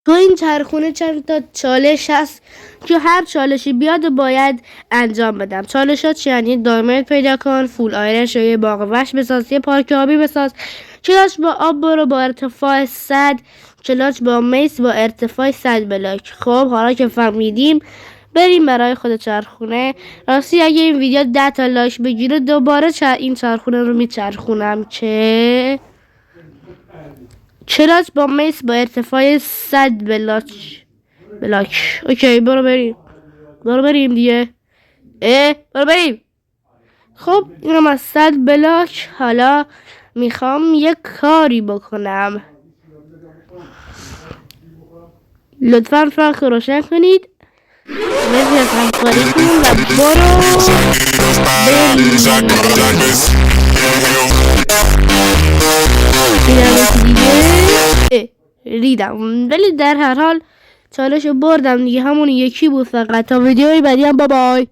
تو این چرخونه چند تا چالش هست که هر چالشی بیاد باید انجام بدم. چالشات چی یعنی؟ دایمند پیدا کن، فول آیرن شو، یه باغ وحش بساز، یه پارک آبی بساز، کلاش با آب برو با ارتفاع 100، کلاش با میس با ارتفاع 100 بلاک. خب حالا که فهمیدیم بریم برای خود چرخونه. راستی اگه این ویدیو 10 تا لایک بگیره دوباره این چرخونه رو میچرخونم که کلاش با میس با ارتفاع 100 بلاک. اوکی برو بریم دیگه. برو بریم. خب اینم از 100 بلاک. حالا میخوام یک کاری بکنم. لطفا فرق روشن کنید. مرسی از همکاریتون و برو دیگه ریدم، ولی در هر حال چالشو بردم دیگه. همون یکی بود فقط. تا ویدیوی بعدی هم بابای.